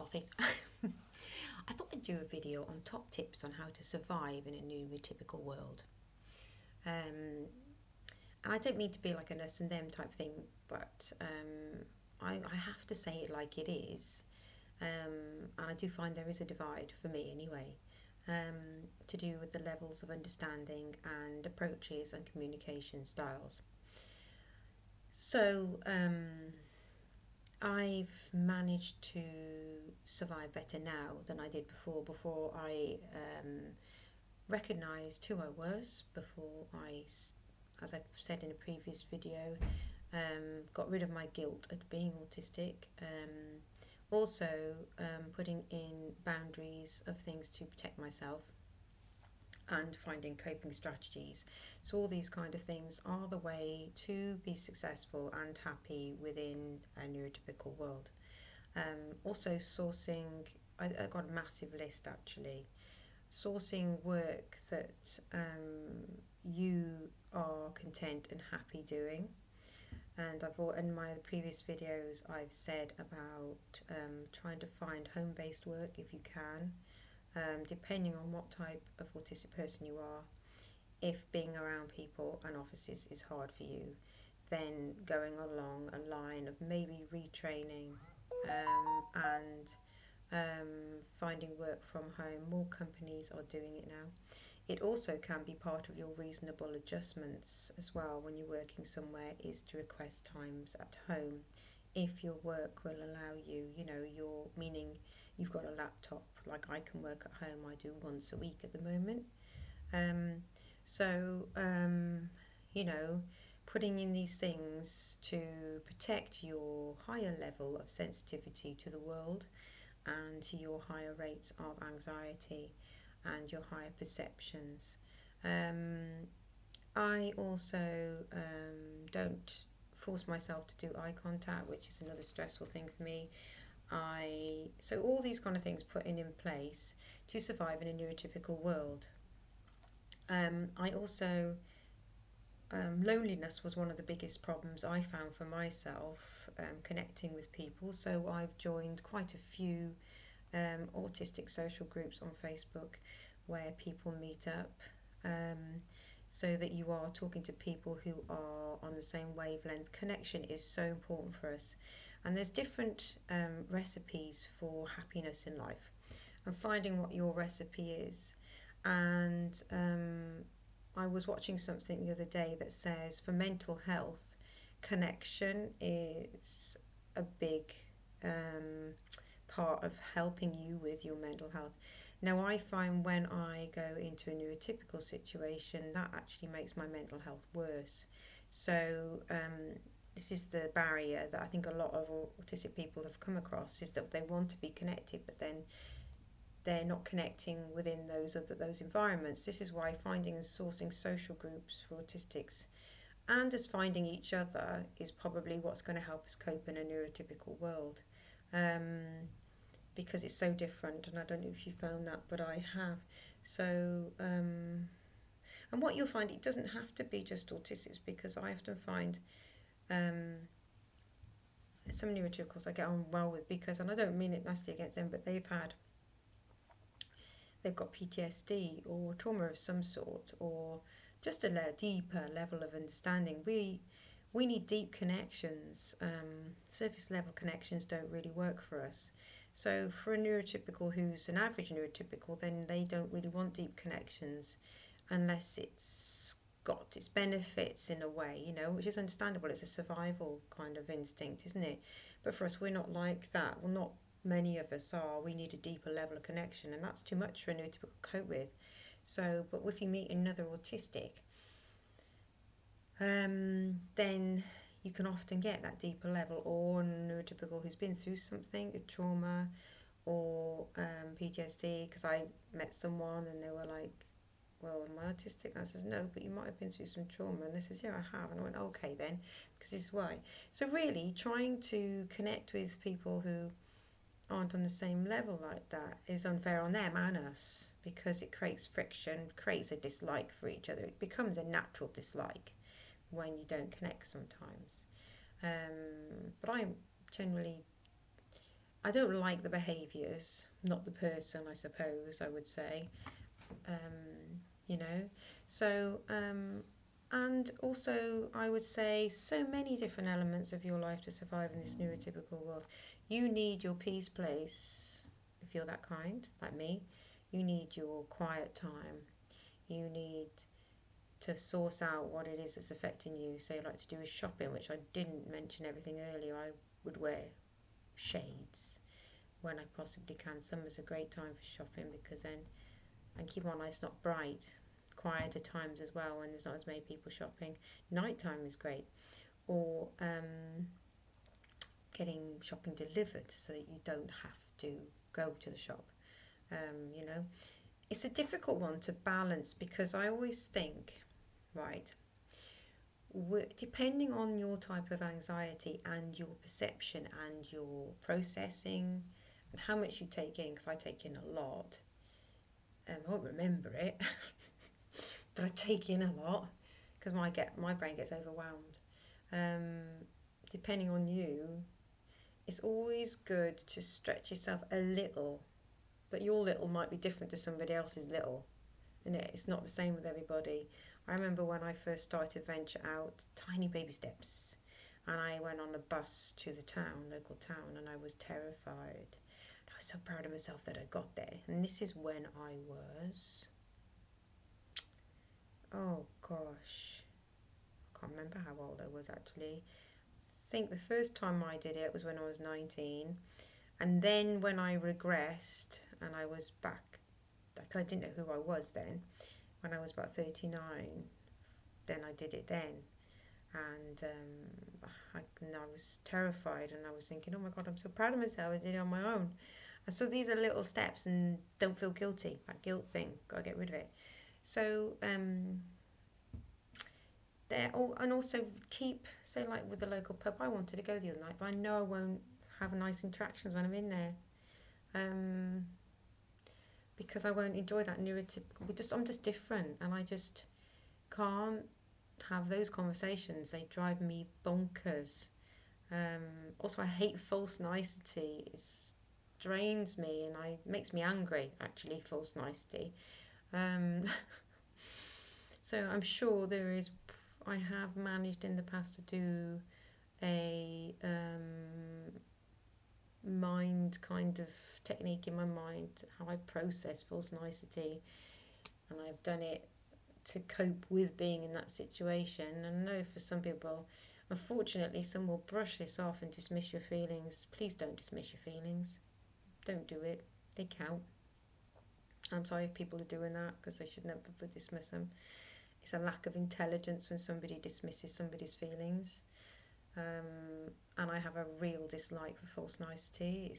laughing. I thought I'd do a video on top tips on how to survive in a neurotypical world. And I don't mean to be like an us and them type thing, but I have to say it like it is. And I do find there is a divide, for me anyway, to do with the levels of understanding and approaches and communication styles. So, I've managed to survive better now than I did before. Before I recognised who I was, before I, as I've said in a previous video, got rid of my guilt at being autistic. Also, putting in boundaries of things to protect myself and finding coping strategies. So all these kind of things are the way to be successful and happy within a neurotypical world. Also sourcing, I got a massive list actually. Sourcing work that you are content and happy doing. And in my previous videos I've said about trying to find home-based work if you can, depending on what type of autistic person you are. If being around people and offices is hard for you, then going along a line of maybe retraining and finding work from home. More companies are doing it now. It also can be part of your reasonable adjustments as well when you're working somewhere, is to request times at home if your work will allow you, your meaning you've got a laptop. Like I can work at home, I do once a week at the moment. Um, so, you know, putting in these things to protect your higher level of sensitivity to the world and to your higher rates of anxiety and your higher perceptions. Um, I also don't force myself to do eye contact, which is another stressful thing for me. So all these kind of things put in place to survive in a neurotypical world. I also Loneliness was one of the biggest problems I found for myself, connecting with people. So I've joined quite a few autistic social groups on Facebook where people meet up, um, so that you are talking to people who are on the same wavelength. Connection is so important for us, and there's different recipes for happiness in life, and finding what your recipe is. And I was watching something the other day that says for mental health, connection is a big um, part of helping you with your mental health. Now, I find when I go into a neurotypical situation, that actually makes my mental health worse. So, this is the barrier that I think a lot of autistic people have come across, is that they want to be connected, but then they're not connecting within those environments. This is why finding and sourcing social groups for autistics and just finding each other is probably what's going to help us cope in a neurotypical world. Um, because it's so different, and I don't know if you found that, but I have. So, and what you'll find, it doesn't have to be just autistics, because I often find um, some neurotypicals I get on well with, because, and I don't mean it nasty against them, but they've got PTSD or trauma of some sort, or just a deeper level of understanding. We need deep connections. Surface level connections don't really work for us. So for a neurotypical who's an average neurotypical, then they don't really want deep connections unless it's got its benefits in a way, which is understandable. It's a survival kind of instinct, isn't it? But for us, we're not like that. Well, not many of us are. We need a deeper level of connection, and that's too much for a neurotypical to cope with. So, but if you meet another autistic, then you can often get that deeper level, or a neurotypical who's been through something, a trauma or PTSD. Because I met someone and they were like, well, am I autistic? And I says, no, but you might have been through some trauma. And they says, yeah, I have. And I went, okay then, because this is why. So really trying to connect with people who aren't on the same level like that is unfair on them and us, because it creates friction, creates a dislike for each other. It becomes a natural dislike when you don't connect sometimes. But I generally I don't like the behaviours, not the person, I suppose I would say. You know, so and also I would say so many different elements of your life to survive in this neurotypical world. You need your peace place if you're that kind, like me. You need your quiet time. You need to source out what it is that's affecting you. So you like to do is shopping, which I didn't mention everything earlier. I would wear shades when I possibly can. Summer's a great time for shopping because then, and keep my lights not bright, quieter times as well when there's not as many people shopping. Nighttime is great. Or getting shopping delivered so that you don't have to go to the shop. You know, it's a difficult one to balance because I always think, right, depending on your type of anxiety and your perception and your processing and how much you take in, because I take in a lot, I won't remember it, but I take in a lot because my brain gets overwhelmed. Um, Depending on you, it's always good to stretch yourself a little, but your little might be different to somebody else's little, and it's not the same with everybody. I remember when I first started to venture out, tiny baby steps, and I went on a bus to the town, local town, and I was terrified. I was so proud of myself that I got there, and this is when I was, oh gosh, I can't remember how old I was actually. I think the first time I did it was when I was 19, and then when I regressed and I was back, like I didn't know who I was then, when I was about 39, then I did it then. And I was terrified and I was thinking, oh my God, I'm so proud of myself, I did it on my own. And so these are little steps, and don't feel guilty, that guilt thing, gotta get rid of it. So there, and also keep, say like with the local pub, I wanted to go the other night, but I know I won't have nice interactions when I'm in there. Um, because I won't enjoy that neurotypical. I'm just different, and I just can't have those conversations. They drive me bonkers. Also, I hate false nicety. It drains me and makes me angry. Actually, false nicety. Um, so I'm sure there is. I have managed in the past to do a mind kind of technique in my mind, how I process false nicety, and I've done it to cope with being in that situation. And I know for some people, unfortunately, some will brush this off and dismiss your feelings. Please don't dismiss your feelings. Don't do it. They count. I'm sorry if people are doing that because they should never dismiss them. It's a lack of intelligence when somebody dismisses somebody's feelings. And I have a real dislike for false nicety.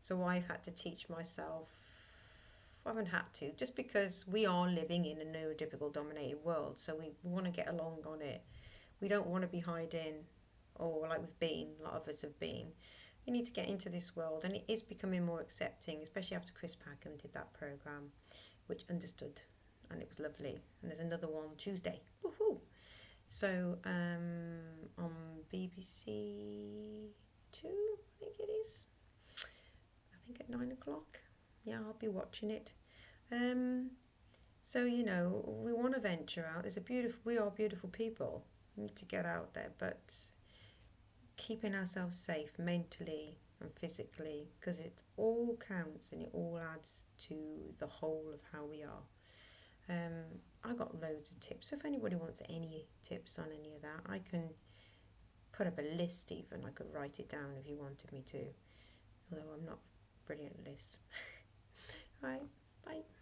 So I've had to teach myself. I haven't had to, just because we are living in a neurotypical dominated world, so we want to get along on it. We don't want to be hiding, or like we've been, a lot of us have been. We need to get into this world, and it is becoming more accepting, especially after Chris Packham did that program, which understood, and it was lovely. And there's another one Tuesday. Woohoo! So on BBC Two, I think it is. I think at 9 o'clock. Yeah, I'll be watching it. Um, so we want to venture out. We are beautiful people. We need to get out there, but keeping ourselves safe mentally and physically, because it all counts and it all adds to the whole of how we are. I got loads of tips. So if anybody wants any tips on any of that, I can put up a list even. I could write it down if you wanted me to, although I'm not brilliant at lists. All right, bye.